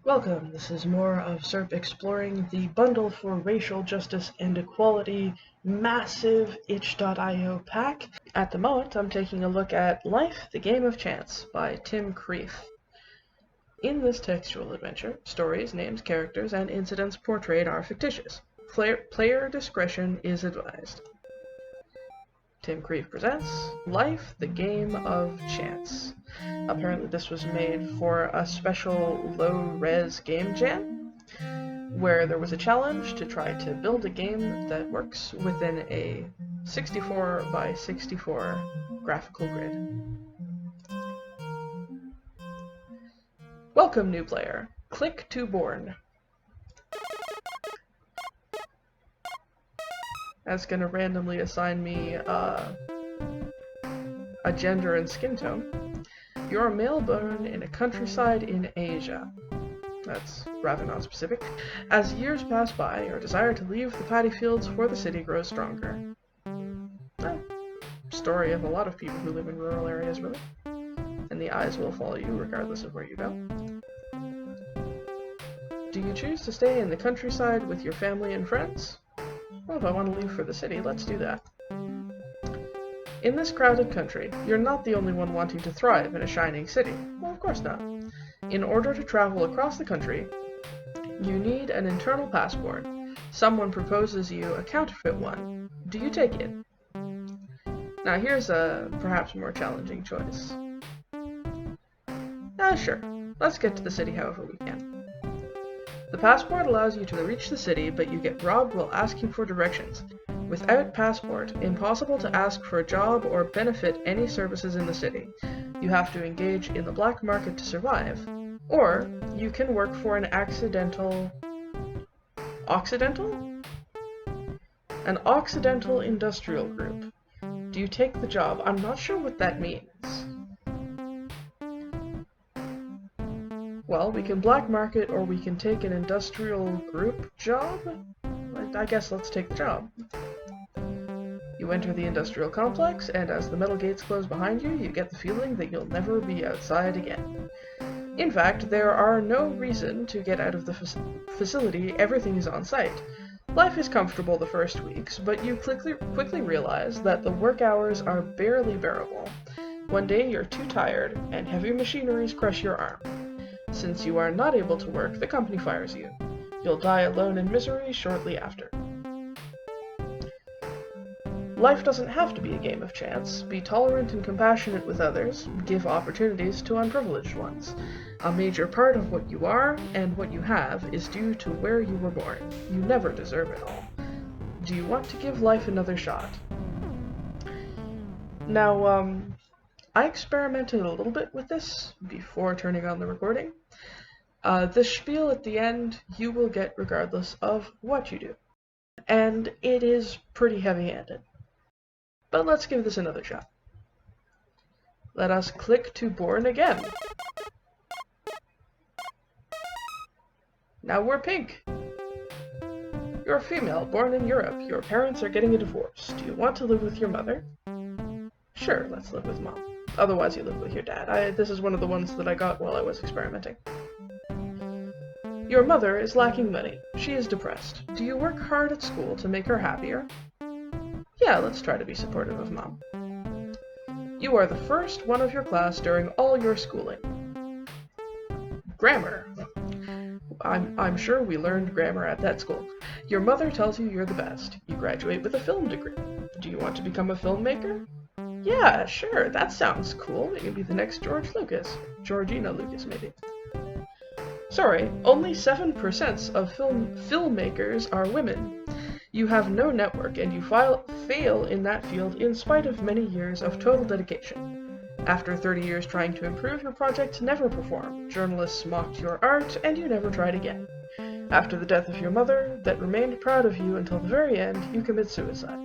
Welcome, this is more of SERP exploring the Bundle for Racial Justice and Equality massive itch.io pack. At the moment, I'm taking a look at Life, the Game of Chance by Tim Kreeft. In this textual adventure, stories, names, characters, and incidents portrayed are fictitious. Player discretion is advised. Tim Kreeft presents Life, the Game of Chance. Apparently this was made for a special low-res game jam, where there was a challenge to try to build a game that works within a 64 by 64 graphical grid. Welcome, new player. Click to board. That's going to randomly assign me a gender and skin tone. You're a male born in a countryside in Asia. That's rather non-specific. As years pass by, your desire to leave the paddy fields for the city grows stronger. Story of a lot of people who live in rural areas, really. And the eyes will follow you regardless of where you go. Do you choose to stay in the countryside with your family and friends? Well, if I want to leave for the city, let's do that. In this crowded country, you're not the only one wanting to thrive in a shining city. Well, of course not. In order to travel across the country, you need an internal passport. Someone proposes you a counterfeit one. Do you take it? Now here's a perhaps more challenging choice. Sure. Let's get to the city however we can. The passport allows you to reach the city, but you get robbed while asking for directions. Without passport, impossible to ask for a job or benefit any services in the city. You have to engage in the black market to survive. Or, you can work for an An Occidental Industrial Group. Do you take the job? I'm not sure what that means. Well, we can black market or we can take an industrial group job? I guess let's take the job. You enter the industrial complex, and as the metal gates close behind you, you get the feeling that you'll never be outside again. In fact, there are no reason to get out of the facility. Everything is on site. Life is comfortable the first weeks, but you quickly realize that the work hours are barely bearable. One day you're too tired, and heavy machineries crush your arm. Since you are not able to work, the company fires you. You'll die alone in misery shortly after. Life doesn't have to be a game of chance. Be tolerant and compassionate with others. Give opportunities to unprivileged ones. A major part of what you are and what you have is due to where you were born. You never deserve it all. Do you want to give life another shot? Now, I experimented a little bit with this before turning on the recording. The spiel at the end you will get regardless of what you do. And it is pretty heavy-handed. But let's give this another shot. Let us click to born again. Now we're pink. You're a female born in Europe. Your parents are getting a divorce. Do you want to live with your mother? Sure, let's live with mom. Otherwise you live with your dad. This is one of the ones that I got while I was experimenting. Your mother is lacking money. She is depressed. Do you work hard at school to make her happier? Yeah, let's try to be supportive of mom. You are the first one of your class during all your schooling. Grammar. I'm sure we learned grammar at that school. Your mother tells you you're the best. You graduate with a film degree. Do you want to become a filmmaker? Yeah, sure, that sounds cool. You can be the next George Lucas. Georgina Lucas, maybe. Sorry, only 7% of filmmakers are women. You have no network, and you fail in that field in spite of many years of total dedication. After 30 years trying to improve, your project never performed. Journalists mocked your art, and you never tried again. After the death of your mother, that remained proud of you until the very end, you commit suicide.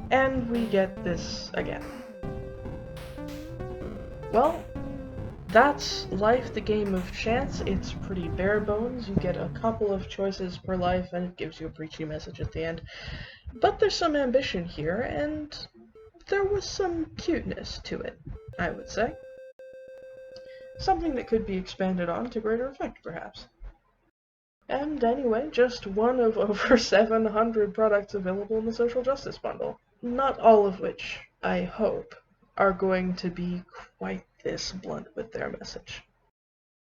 And we get this again. Well, that's Life, the Game of Chance. It's pretty bare bones. You get a couple of choices per life, and it gives you a preachy message at the end. But there's some ambition here, and there was some cuteness to it, I would say. Something that could be expanded on to greater effect, perhaps. And anyway, just one of over 700 products available in the Social Justice Bundle. Not all of which, I hope, are going to be quite this blunt with their message.